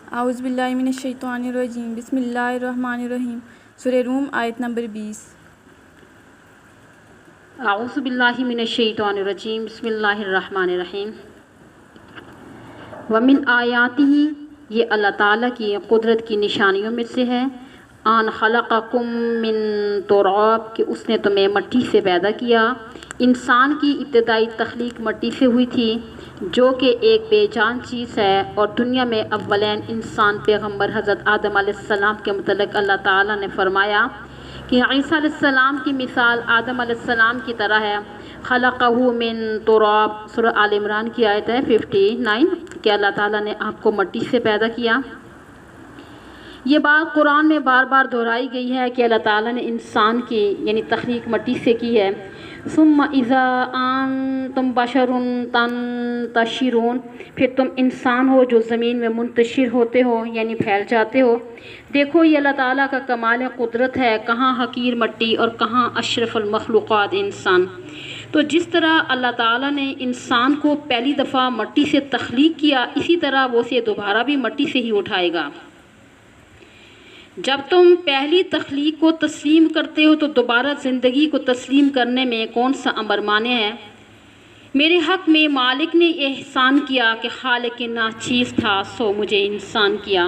اعوذ باللہ من الشیطان الرجیم بسم اللہ الرحمن الرحیم سورہ روم آیت نمبر 20۔ اعوذ باللہ من الشیطان الرجیم بسم اللہ الرحمن الرحیم۔ ومن آیاتہ، یہ اللہ تعالیٰ کی قدرت کی نشانیوں میں سے ہے، ان خلقکم من تراب، کہ اس نے تمہیں مٹی سے پیدا کیا۔ انسان کی ابتدائی تخلیق مٹی سے ہوئی تھی، جو کہ ایک بے جان چیز ہے، اور دنیا میں اولین انسان پیغمبر حضرت آدم علیہ السلام کے متعلق اللہ تعالیٰ نے فرمایا کہ عیسیٰ علیہ السلام کی مثال آدم علیہ السلام کی طرح ہے۔ خلقہ من تراب، سورہ آل عمران کی آیت ہے 59، کہ اللہ تعالیٰ نے آپ کو مٹی سے پیدا کیا۔ یہ بات قرآن میں بار بار دہرائی گئی ہے کہ اللہ تعالیٰ نے انسان کی یعنی تخلیق مٹی سے کی ہے۔ ثم اذا انتم بشر تنتشرون، پھر تم انسان ہو جو زمین میں منتشر ہوتے ہو یعنی پھیل جاتے ہو۔ دیکھو یہ اللہ تعالیٰ کا کمال قدرت ہے، کہاں حقیر مٹی اور کہاں اشرف المخلوقات انسان۔ تو جس طرح اللہ تعالیٰ نے انسان کو پہلی دفعہ مٹی سے تخلیق کیا، اسی طرح وہ اسے دوبارہ بھی مٹی سے ہی اٹھائے گا۔ جب تم پہلی تخلیق کو تسلیم کرتے ہو تو دوبارہ زندگی کو تسلیم کرنے میں کون سا امر مانے ہے؟ میرے حق میں مالک نے احسان کیا کہ خالق ناچیز تھا سو مجھے انسان کیا۔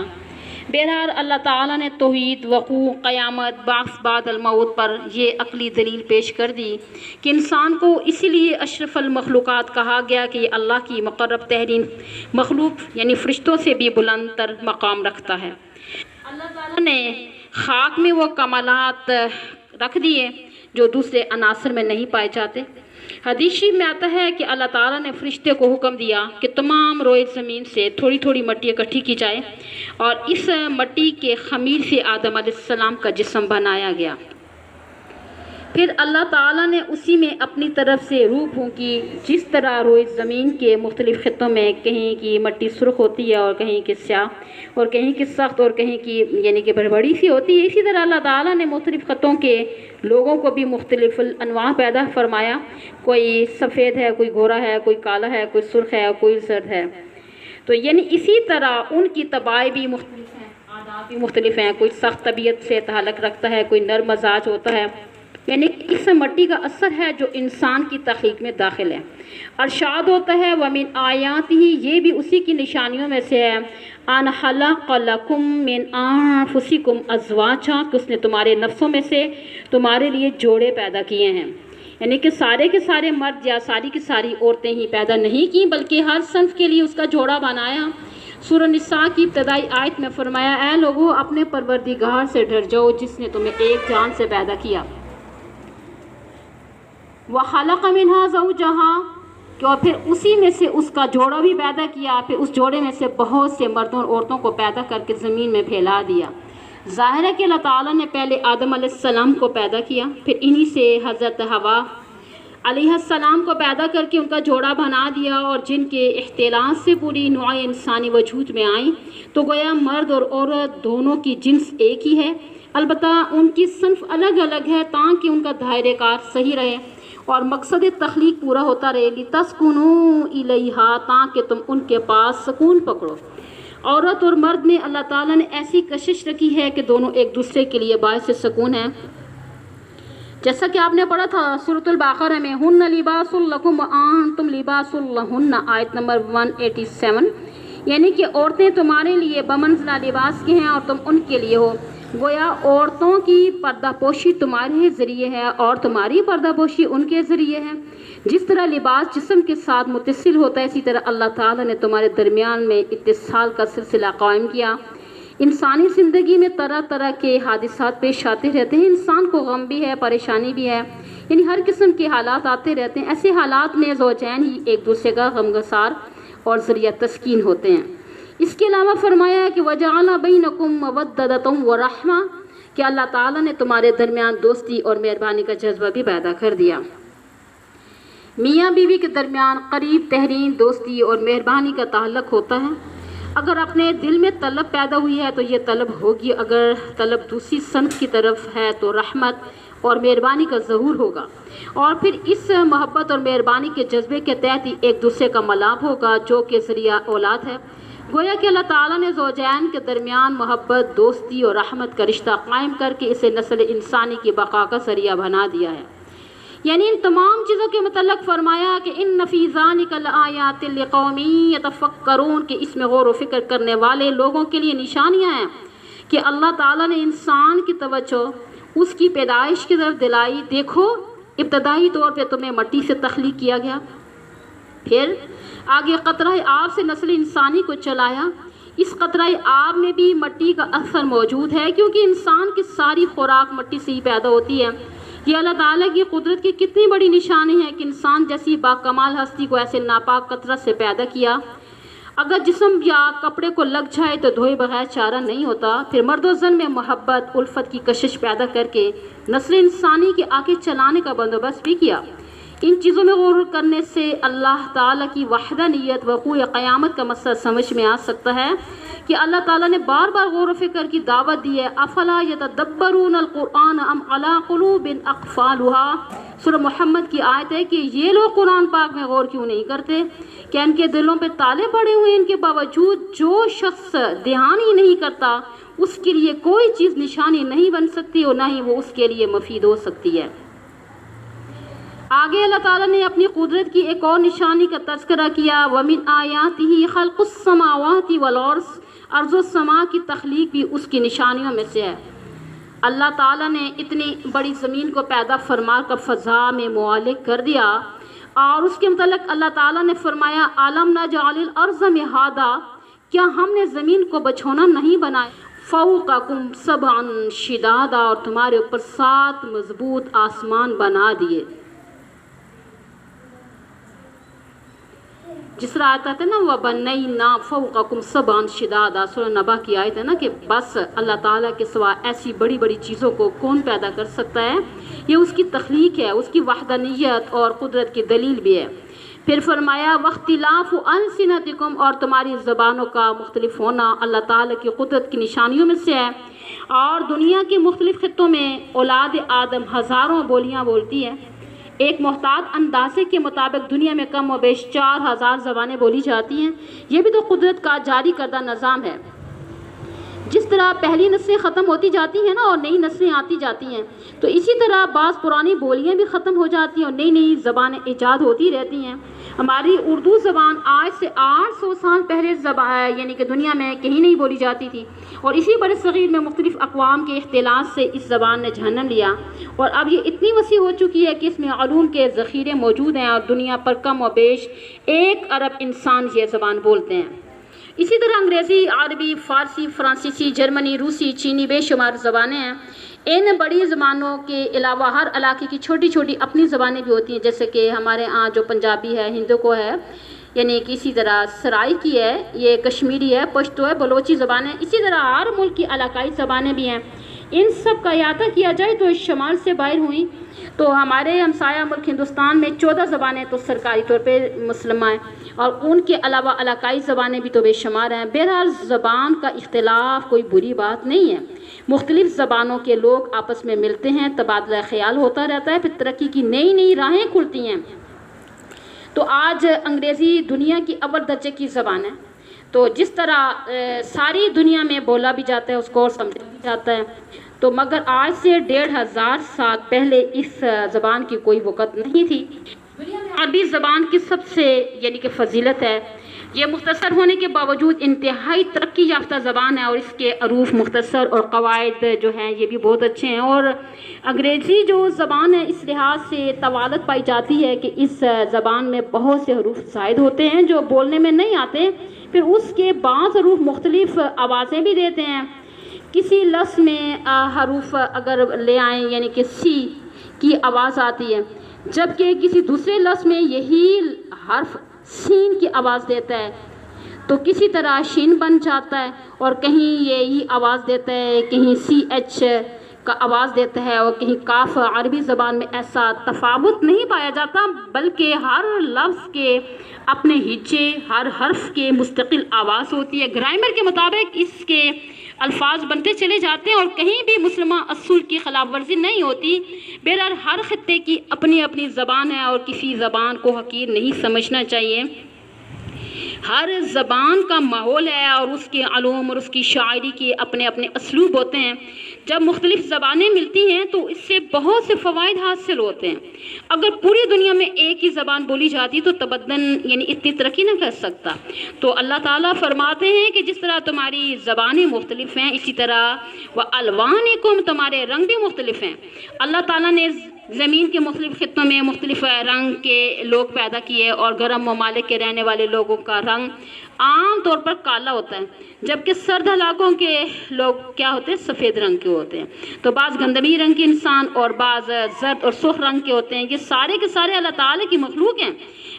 بہرحال اللہ تعالیٰ نے توحید، وقوع، قیامت، بعث بعد الموت پر یہ عقلی دلیل پیش کر دی کہ انسان کو اسی لیے اشرف المخلوقات کہا گیا کہ یہ اللہ کی مقرب ترین مخلوق یعنی فرشتوں سے بھی بلند تر مقام رکھتا ہے۔ اللہ تعالیٰ نے خاک میں وہ کمالات رکھ دیے جو دوسرے عناصر میں نہیں پائے جاتے۔ حدیث شریف میں آتا ہے کہ اللہ تعالیٰ نے فرشتے کو حکم دیا کہ تمام روئے زمین سے تھوڑی تھوڑی مٹی اکٹھی کی جائے، اور اس مٹی کے خمیر سے آدم علیہ السلام کا جسم بنایا گیا۔ پھر اللہ تعالیٰ نے اسی میں اپنی طرف سے روح پھونکی، جس طرح روئے زمین کے مختلف خطوں میں کہیں کی مٹی سرخ ہوتی ہے اور کہیں کی سیاہ اور کہیں کی سخت اور کہیں کی یعنی کہ بڑی سی ہوتی ہے، اسی طرح اللہ تعالیٰ نے مختلف خطوں کے لوگوں کو بھی مختلف انواع پیدا فرمایا۔ کوئی سفید ہے، کوئی گورا ہے، کوئی کالا ہے، کوئی سرخ ہے اور کوئی زرد ہے۔ تو یعنی اسی طرح ان کی طباع بھی مختلف ہیں، عادات بھی مختلف ہیں۔ کوئی سخت طبیعت سے تعلق رکھتا ہے، کوئی نرم مزاج ہوتا ہے، یعنی اس مٹی کا اثر ہے جو انسان کی تخلیق میں داخل ہے۔ ارشاد ہوتا ہے وَمِنْ آیَاتِهِ، یہ بھی اسی کی نشانیوں میں سے ہے، أَنْ خَلَقَ لَكُم مِّنْ أَنفُسِكُمْ أَزْوَاجًا، کہ اس نے تمہارے نفسوں میں سے تمہارے لیے جوڑے پیدا کیے ہیں۔ یعنی کہ سارے کے سارے مرد یا ساری کی ساری عورتیں ہی پیدا نہیں کی، بلکہ ہر صنف کے لیے اس کا جوڑا بنایا۔ سورہ نساء کی ابتدائی آیت میں فرمایا اے لوگو اپنے پروردگار سے ڈر جاؤ جس نے تمہیں ایک جان سے پیدا کیا۔ وَخَلَقَ مِنْهَا زَوْجَهَا، کہ اور پھر اسی میں سے اس کا جوڑا بھی پیدا کیا، پھر اس جوڑے میں سے بہت سے مردوں اور عورتوں کو پیدا کر کے زمین میں پھیلا دیا۔ ظاہر ہے کہ اللہ تعالیٰ نے پہلے آدم علیہ السلام کو پیدا کیا، پھر انہی سے حضرت حوا علیہ السلام کو پیدا کر کے ان کا جوڑا بنا دیا، اور جن کے اختلاط سے پوری نوع انسانی وجود میں آئیں، تو گویا مرد اور عورت دونوں کی جنس ایک ہی ہے، البتہ ان کی صنف الگ الگ ہے تاکہ ان کا دائرہ کار صحیح رہے اور مقصد تخلیق پورا ہوتا رہے۔ لِتَسْكُنُوا إِلَيْهَا، تاکہ تم ان کے پاس سکون پکڑو۔ عورت اور مرد میں اللہ تعالیٰ نے ایسی کشش رکھی ہے کہ دونوں ایک دوسرے کے لیے باعث سکون ہیں، جیسا کہ آپ نے پڑھا تھا سورۃ البقرہ میں هُنَّ لِبَاسٌ لَكُمْ وَأَنْتُمْ لِبَاسٌ لَهُنَّ، آیت نمبر 187، یعنی کہ عورتیں تمہارے لیے بمنزلہ لباس کے ہیں اور تم ان کے لیے ہو۔ گویا عورتوں کی پردہ پوشی تمہارے ذریعے ہے اور تمہاری پردہ پوشی ان کے ذریعے ہے۔ جس طرح لباس جسم کے ساتھ متصل ہوتا ہے، اسی طرح اللہ تعالیٰ نے تمہارے درمیان میں اتصال کا سلسلہ قائم کیا۔ انسانی زندگی میں طرح طرح کے حادثات پیش آتے رہتے ہیں، انسان کو غم بھی ہے، پریشانی بھی ہے، یعنی ہر قسم کے حالات آتے رہتے ہیں۔ ایسے حالات میں زوجین ہی ایک دوسرے کا غمگسار اور ذریعہ تسکین ہوتے ہیں۔ اس کے علاوہ فرمایا کہ وَجَعَلَ بَيْنَكُمْ مَوَدَّةً وَرَحْمَةً، کہ اللہ تعالیٰ نے تمہارے درمیان دوستی اور مہربانی کا جذبہ بھی پیدا کر دیا۔ میاں بیوی کے درمیان قریب ترین دوستی اور مہربانی کا تعلق ہوتا ہے۔ اگر اپنے دل میں طلب پیدا ہوئی ہے تو یہ طلب ہوگی، اگر طلب دوسری صنف کی طرف ہے تو رحمت اور مہربانی کا ظہور ہوگا، اور پھر اس محبت اور مہربانی کے جذبے کے تحت ہی ایک دوسرے کا ملاپ ہوگا جو کہ ذریعہ اولاد ہے۔ گویا کہ اللہ تعالیٰ نے زوجین کے درمیان محبت، دوستی اور رحمت کا رشتہ قائم کر کے اسے نسل انسانی کی بقا کا ذریعہ بنا دیا ہے۔ یعنی ان تمام چیزوں کے متعلق فرمایا کہ ان فی ذالک لآیات لقوم یتفکرون، کہ اس میں غور و فکر کرنے والے لوگوں کے لیے نشانیاں ہیں کہ اللہ تعالیٰ نے انسان کی توجہ اس کی پیدائش کی طرف دلائی۔ دیکھو ابتدائی طور پہ تمہیں مٹی سے تخلیق کیا گیا، پھر آگے قطرہ آب سے نسل انسانی کو چلایا۔ اس قطرہ آب میں بھی مٹی کا اثر موجود ہے، کیونکہ انسان کی ساری خوراک مٹی سے ہی پیدا ہوتی ہے۔ یہ اللہ تعالیٰ کی قدرت کی کتنی بڑی نشانی ہے کہ انسان جیسی باکمال ہستی کو ایسے ناپاک قطرہ سے پیدا کیا۔ اگر جسم یا کپڑے کو لگ جائے تو دھوئے بغیر چارہ نہیں ہوتا۔ پھر مرد و زن میں محبت، الفت کی کشش پیدا کر کے نسل انسانی کے آگے چلانے کا بندوبست بھی کیا۔ ان چیزوں میں غور کرنے سے اللہ تعالیٰ کی وحدانیت، وقوع قیامت کا مسئلہ سمجھ میں آ سکتا ہے کہ اللہ تعالیٰ نے بار بار غور و فکر کی دعوت دی ہے۔ افلا یتدبرون القرآن ام علی قلوب اقفالها، سورہ محمد کی آیت ہے کہ یہ لوگ قرآن پاک میں غور کیوں نہیں کرتے، کہ ان کے دلوں پہ تالے پڑے ہوئے، ان کے باوجود جو شخص دھیان ہی نہیں کرتا اس کے لیے کوئی چیز نشانی نہیں بن سکتی اور نہ ہی وہ اس کے لیے مفید ہو سکتی ہے۔ آگے اللہ تعالیٰ نے اپنی قدرت کی ایک اور نشانی کا تذکرہ کیا، وَمِنْ آیَاتِهِ خَلْقُ السَّمَاوَاتِ وَالْأَرْضِ، ارض و سما کی تخلیق بھی اس کی نشانیوں میں سے ہے۔ اللہ تعالیٰ نے اتنی بڑی زمین کو پیدا فرما کر فضا میں معلق کر دیا، اور اس کے متعلق اللہ تعالیٰ نے فرمایا أَلَمْ نَجْعَلِ الْأَرْضَ مِهَادًا، کیا ہم نے زمین کو بچھونا نہیں بنایا، فَوْقَكُمْ سَبْعًا شِدَادًا، اور تمہارے اوپر 7 مضبوط آسمان بنا دیے۔ جس طرح آتا ہے نا وَبَنَّيْنَا فَوْقَكُمْ سَبْعًا شِدَادًا، سورہ نبا کی آیت ہے نا کہ بس اللہ تعالیٰ کے سوا ایسی بڑی بڑی چیزوں کو کون پیدا کر سکتا ہے، یہ اس کی تخلیق ہے، اس کی وحدانیت اور قدرت کی دلیل بھی ہے۔ پھر فرمایا وَاخْتِلَافُ أَلْسِنَتِكُمْ، اور تمہاری زبانوں کا مختلف ہونا اللہ تعالیٰ کی قدرت کی نشانیوں میں سے ہے۔ اور دنیا کے مختلف خطوں میں اولاد آدم ہزاروں بولیاں بولتی ہے۔ ایک محتاط اندازے کے مطابق دنیا میں کم و بیش 4000 زبانیں بولی جاتی ہیں۔ یہ بھی تو قدرت کا جاری کردہ نظام ہے۔ جس طرح پہلی نسلیں ختم ہوتی جاتی ہیں نا اور نئی نسلیں آتی جاتی ہیں، تو اسی طرح بعض پرانی بولیاں بھی ختم ہو جاتی ہیں اور نئی نئی زبانیں ایجاد ہوتی رہتی ہیں۔ ہماری اردو زبان آج سے 800 سال پہلے یعنی کہ دنیا میں کہیں نہیں بولی جاتی تھی، اور اسی بر صغیر میں مختلف اقوام کے اختلاط سے اس زبان نے جنم لیا، اور اب یہ اتنی وسیع ہو چکی ہے کہ اس میں علوم کے ذخیرے موجود ہیں، اور دنیا پر کم و بیش 1 ارب انسان یہ زبان بولتے ہیں۔ اسی طرح انگریزی، عربی، فارسی، فرانسیسی، جرمنی، روسی، چینی بے شمار زبانیں ہیں۔ ان بڑی زبانوں کے علاوہ ہر علاقے کی چھوٹی چھوٹی اپنی زبانیں بھی ہوتی ہیں، جیسے کہ ہمارے ہاں جو پنجابی ہے، ہندو کو ہے، یعنی کہ اسی طرح سرائی کی ہے، یہ کشمیری ہے، پشتو ہے، بلوچی زبانیں، اسی طرح ہر ملک کی علاقائی زبانیں بھی ہیں۔ ان سب کا احاطہ کیا جائے تو شمال سے باہر ہوئیں تو ہمارے ہمسایہ ملک ہندوستان میں 14 زبانیں تو سرکاری طور پہ مسلمہ ہیں، اور ان کے علاوہ علاقائی زبانیں بھی تو بے شمار ہیں۔ بہرحال زبان کا اختلاف کوئی بری بات نہیں ہے، مختلف زبانوں کے لوگ آپس میں ملتے ہیں، تبادلہ خیال ہوتا رہتا ہے، پھر ترقی کی نئی نئی راہیں کھلتی ہیں۔ تو آج انگریزی دنیا کی اول درجے کی زبان ہے، تو جس طرح ساری دنیا میں بولا بھی جاتا ہے، اس کو اور سمجھا بھی جاتا ہے، تو مگر آج سے 1500 سال پہلے اس زبان کی کوئی وقت نہیں تھی۔ عربی زبان کی سب سے یعنی کہ فضیلت ہے، یہ مختصر ہونے کے باوجود انتہائی ترقی یافتہ زبان ہے، اور اس کے حروف مختصر اور قواعد جو ہیں یہ بھی بہت اچھے ہیں۔ اور انگریزی جو زبان ہے اس لحاظ سے طوالت پائی جاتی ہے کہ اس زبان میں بہت سے حروف زائد ہوتے ہیں جو بولنے میں نہیں آتے، پھر اس کے بعض حروف مختلف آوازیں بھی دیتے ہیں۔ کسی لفظ میں حروف اگر لے آئیں یعنی کہ سی کی آواز آتی ہے، جبکہ کسی دوسرے لفظ میں یہی حرف سین کی آواز دیتا ہے، تو کسی طرح شین بن جاتا ہے، اور کہیں یہی آواز دیتا ہے، کہیں سی ایچ کا آواز دیتا ہے، اور کہیں کاف۔ عربی زبان میں ایسا تفاوت نہیں پایا جاتا، بلکہ ہر لفظ کے اپنے ہجے، ہر حرف کے مستقل آواز ہوتی ہے۔ گرامر کے مطابق اس کے الفاظ بنتے چلے جاتے ہیں، اور کہیں بھی مسلمہ اصول کی خلاف ورزی نہیں ہوتی۔ بہرحال ہر خطے کی اپنی اپنی زبان ہے، اور کسی زبان کو حقیر نہیں سمجھنا چاہیے۔ ہر زبان کا ماحول ہے اور اس کے علوم اور اس کی شاعری کے اپنے اپنے اسلوب ہوتے ہیں۔ جب مختلف زبانیں ملتی ہیں تو اس سے بہت سے فوائد حاصل ہوتے ہیں۔ اگر پوری دنیا میں ایک ہی زبان بولی جاتی تو تمدن یعنی اتنی ترقی نہ کر سکتا۔ تو اللہ تعالیٰ فرماتے ہیں کہ جس طرح تمہاری زبانیں مختلف ہیں اسی طرح وَأَلْوَانِكُمْ تمہارے رنگ بھی مختلف ہیں۔ اللہ تعالیٰ نے زمین کے مختلف خطوں میں مختلف رنگ کے لوگ پیدا کیے اور گرم ممالک کے رہنے والے لوگوں کا رنگ عام طور پر کالا ہوتا ہے، جبکہ سرد علاقوں کے لوگ کیا ہوتے ہیں؟ سفید رنگ کے ہوتے ہیں۔ تو بعض گندمی رنگ کے انسان اور بعض زرد اور سرخ رنگ کے ہوتے ہیں۔ یہ سارے کے سارے اللہ تعالیٰ کی مخلوق ہیں،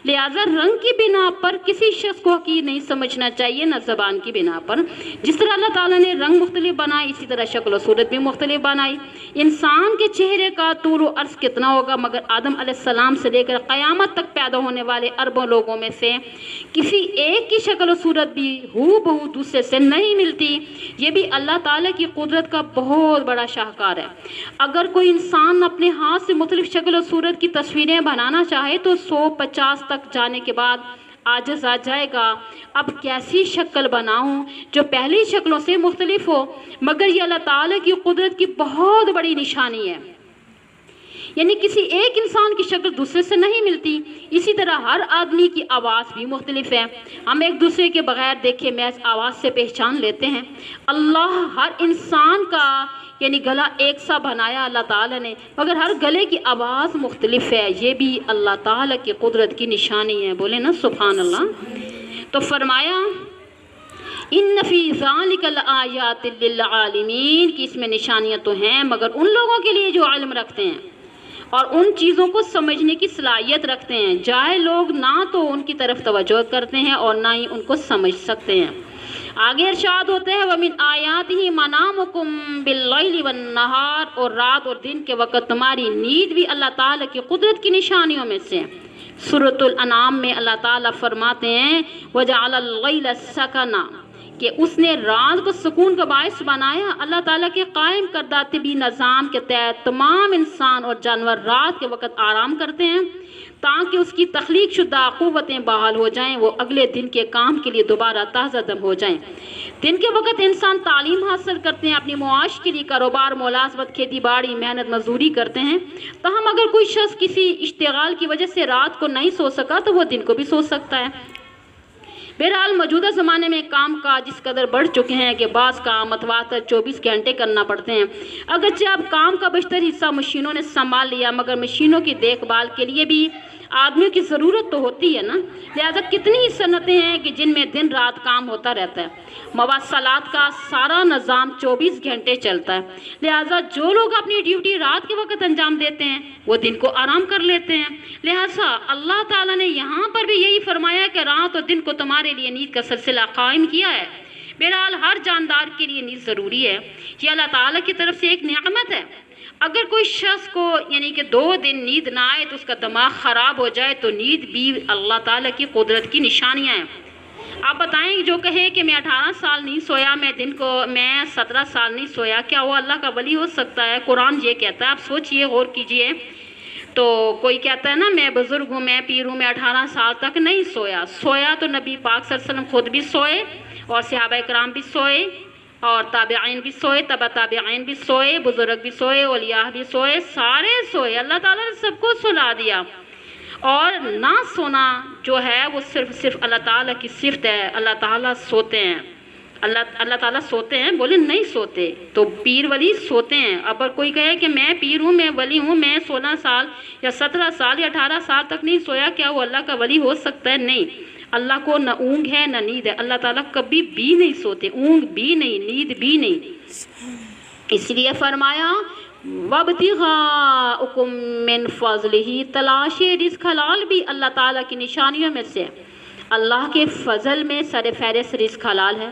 لہٰذا رنگ کی بنا پر کسی شخص کو حقیر نہیں سمجھنا چاہیے، نہ زبان کی بنا پر۔ جس طرح اللہ تعالیٰ نے رنگ مختلف بنائے اسی طرح شکل و صورت بھی مختلف بنائی۔ انسان کے چہرے کا طول و عرض کتنا ہوگا، مگر آدم علیہ السلام سے لے کر قیامت تک پیدا ہونے والے اربوں لوگوں میں سے کسی ایک کی شکل و صورت بھی ہو بہو دوسرے سے نہیں ملتی۔ یہ بھی اللہ تعالیٰ کی قدرت کا بہت بڑا شاہکار ہے۔ اگر کوئی انسان اپنے ہاتھ سے مختلف شکل و صورت کی تصویریں بنانا چاہے تو 150 تک جانے کے بعد عاجز آ جائے گا۔ اب کیسی شکل بناؤں جو پہلی شکلوں سے مختلف ہو؟ مگر یہ اللہ تعالیٰ کی قدرت کی بہت بڑی نشانی ہے، یعنی کسی ایک انسان کی شکل دوسرے سے نہیں ملتی۔ اسی طرح ہر آدمی کی آواز بھی مختلف ہے، ہم ایک دوسرے کے بغیر دیکھے محض آواز سے پہچان لیتے ہیں۔ اللہ ہر انسان کا یعنی گلا ایک سا بنایا اللہ تعالیٰ نے، مگر ہر گلے کی آواز مختلف ہے۔ یہ بھی اللہ تعالیٰ کی قدرت کی نشانی ہے، بولے نا سبحان اللہ۔ تو فرمایا ان فی ذالک لآیات للعالمین، کہ اس میں نشانیاں تو ہیں مگر ان لوگوں کے لیے جو علم رکھتے ہیں اور ان چیزوں کو سمجھنے کی صلاحیت رکھتے ہیں۔ جاہل لوگ نہ تو ان کی طرف توجہ کرتے ہیں اور نہ ہی ان کو سمجھ سکتے ہیں۔ آگے ارشاد ہوتے ہیں وَمِنْ آیَاتِهِ مَنَامُكُمْ بِاللَّيْلِ وَالنَّهَارِ، اور رات اور دن کے وقت تمہاری نیند بھی اللہ تعالیٰ کی قدرت کی نشانیوں میں سے۔ سورۃ الانعام میں اللہ تعالیٰ فرماتے ہیں وَجَعَلَ اللَّيْلَ سَكَنًا، کہ اس نے رات کو سکون کا باعث بنایا۔ اللہ تعالیٰ کے قائم کردہ طبی نظام کے تحت تمام انسان اور جانور رات کے وقت آرام کرتے ہیں تاکہ اس کی تخلیق شدہ قوتیں بحال ہو جائیں، وہ اگلے دن کے کام کے لیے دوبارہ تازہ دم ہو جائیں۔ دن کے وقت انسان تعلیم حاصل کرتے ہیں، اپنی معاش کے لیے کاروبار، ملازمت، کھیتی باڑی، محنت مزدوری کرتے ہیں۔ تاہم اگر کوئی شخص کسی اشتغال کی وجہ سے رات کو نہیں سو سکا تو وہ دن کو بھی سو سکتا ہے۔ بہرحال موجودہ زمانے میں کام کاج اس قدر بڑھ چکے ہیں کہ بعض کام متواتر 24 گھنٹے کرنا پڑتے ہیں۔ اگرچہ اب کام کا بیشتر حصہ مشینوں نے سنبھال لیا، مگر مشینوں کی دیکھ بھال کے لیے بھی آدمیوں کی ضرورت تو ہوتی ہے نا، لہذا کتنی ہی صنعتیں ہیں کہ جن میں دن رات کام ہوتا رہتا ہے۔ مواصلات کا سارا نظام 24 گھنٹے چلتا ہے، لہذا جو لوگ اپنی ڈیوٹی رات کے وقت انجام دیتے ہیں وہ دن کو آرام کر لیتے ہیں۔ لہذا اللہ تعالیٰ نے یہاں پر بھی یہی فرمایا کہ رات اور دن کو تمہارے لیے نیند کا سلسلہ قائم کیا ہے۔ بہرحال ہر جاندار کے لیے نیند ضروری ہے، یہ اللہ تعالیٰ کی طرف سے ایک نعمت ہے۔ اگر کوئی شخص کو یعنی کہ 2 دن نیند نہ آئے تو اس کا دماغ خراب ہو جائے تو نیند بھی اللہ تعالیٰ کی قدرت کی نشانیاں ہیں۔ آپ بتائیں جو کہے کہ میں 18 سال نہیں سویا، میں 17 سال نہیں سویا، کیا وہ اللہ کا ولی ہو سکتا ہے؟ قرآن یہ کہتا ہے، آپ سوچئے، غور کیجئے۔ تو کوئی کہتا ہے نا میں بزرگ ہوں، میں پیر ہوں، میں 18 سال تک نہیں سویا۔ سویا تو نبی پاک صلی اللہ علیہ وسلم خود بھی سوئے اور صحابہ کرام بھی سوئے اور تابعین بھی سوئے، تبع تابعین بھی سوئے، بزرگ بھی سوئے، اولیاء بھی سوئے، سارے سوئے۔ اللہ تعالیٰ نے سب کو سلا دیا، اور نہ سونا جو ہے وہ صرف اللہ تعالیٰ کی صفت ہے۔ اللہ تعالیٰ سوتے ہیں، اللہ تعالیٰ سوتے ہیں، بولے نہیں سوتے۔ تو پیر ولی سوتے ہیں۔ اگر کوئی کہے کہ میں پیر ہوں، میں ولی ہوں، میں 16 سال یا 17 سال یا 18 سال تک نہیں سویا، کیا وہ اللہ کا ولی ہو سکتا ہے؟ نہیں، اللہ کو نہ اونگ ہے نہ نیند ہے، اللہ تعالیٰ کبھی بھی نہیں سوتے، اونگ بھی نہیں، نیند بھی نہیں۔ اس لیے فرمایا وَابْتِغَاءُكُم مِّن فَضْلِهِ، تلاش رزق حلال بھی اللہ تعالیٰ کی نشانیوں میں سے۔ اللہ کے فضل میں سر فہرست رزق حلال ہے۔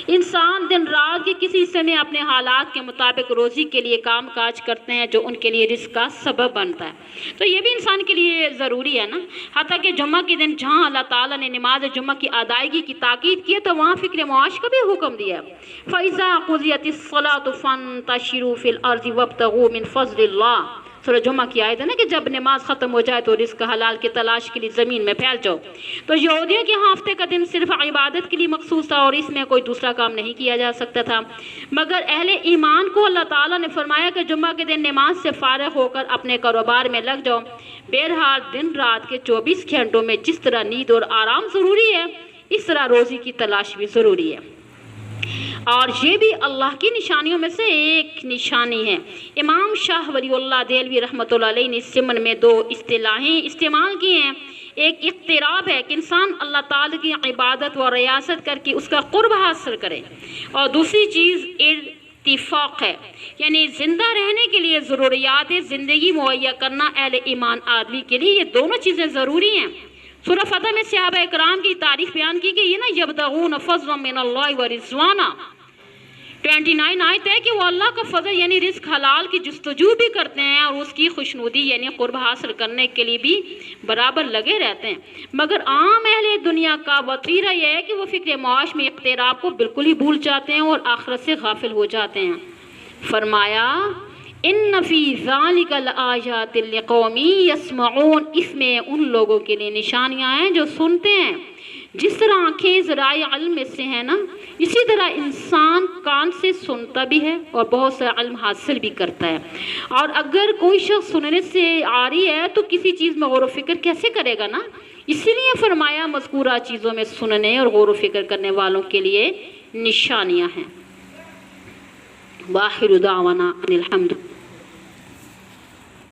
انسان دن رات کے کسی حصے میں اپنے حالات کے مطابق روزی کے لیے کام کاج کرتے ہیں جو ان کے لیے رزق کا سبب بنتا ہے، تو یہ بھی انسان کے لیے ضروری ہے نا۔ حتیٰ کہ جمعہ کے دن جہاں اللہ تعالیٰ نے نماز جمعہ کی ادائیگی کی تاکید کی ہے تو وہاں فکر معاش کا بھی حکم دیا ہے۔ فَإِذَا قُضِيَتِ الصَّلَاةُ فَانتَشِرُوا فِي الْأَرْضِ وَابْتَغُوا مِن فَضْلِ اللَّهِ، سورہ جمعہ کی آیت ہے نا کہ جب نماز ختم ہو جائے تو رزق حلال کی تلاش کے لیے زمین میں پھیل جاؤ. تو یہودیوں کے ہاں ہفتے کا دن صرف عبادت کے لیے مخصوص تھا اور اس میں کوئی دوسرا کام نہیں کیا جا سکتا تھا. مگر اہل ایمان کو اللہ تعالیٰ نے فرمایا کہ جمعہ کے دن نماز سے فارغ ہو کر اپنے کاروبار میں لگ جاؤ. بہرحال دن رات کے 24 گھنٹوں میں جس طرح نیند اور آرام ضروری ہے اس طرح روزی کی تلاش بھی ضروری ہے. اور یہ بھی اللہ کی نشانیوں میں سے ایک نشانی ہے. امام شاہ ولی اللہ دہلوی رحمۃ اللہ علیہ نے اس ضمن میں 2 اصطلاحیں استعمال کی ہیں. ایک اقتراب ہے کہ انسان اللہ تعالیٰ کی عبادت و ریاست کر کے اس کا قرب حاصل کرے، اور دوسری چیز اتفاق ہے، یعنی زندہ رہنے کے لیے ضروریات زندگی مہیا کرنا اہل ایمان آدمی کے لیے یہ دونوں چیزیں ضروری ہیں. سورہ فتح میں صحابہ اکرام کی تاریخ بیان کی گئی ہے نا، یبتغون فضلا من اللہ ورضوانا. 29 آیت ہے کہ وہ اللہ کا فضل یعنی رزق حلال کی جستجو بھی کرتے ہیں اور اس کی خوشنودی یعنی قرب حاصل کرنے کے لیے بھی برابر لگے رہتے ہیں. مگر عام اہل دنیا کا وطیرہ یہ ہے کہ وہ فکر معاش میں اقتراب کو بالکل ہی بھول جاتے ہیں اور آخرت سے غافل ہو جاتے ہیں. فرمایا ان فی ذالک لآیات لقوم یسمعون، اس میں ان لوگوں کے لیے نشانیاں ہیں جو سنتے ہیں. جس طرح آنکھیں ذرائع علم میں سے ہیں نا، اسی طرح انسان کان سے سنتا بھی ہے اور بہت سا علم حاصل بھی کرتا ہے. اور اگر کوئی شخص سننے سے آ رہی ہے تو کسی چیز میں غور و فکر کیسے کرے گا نا. اسی لیے فرمایا مذکورہ چیزوں میں سننے اور غور و فکر کرنے والوں کے لیے نشانیاں ہیں. واخر دعوانا ان الحمد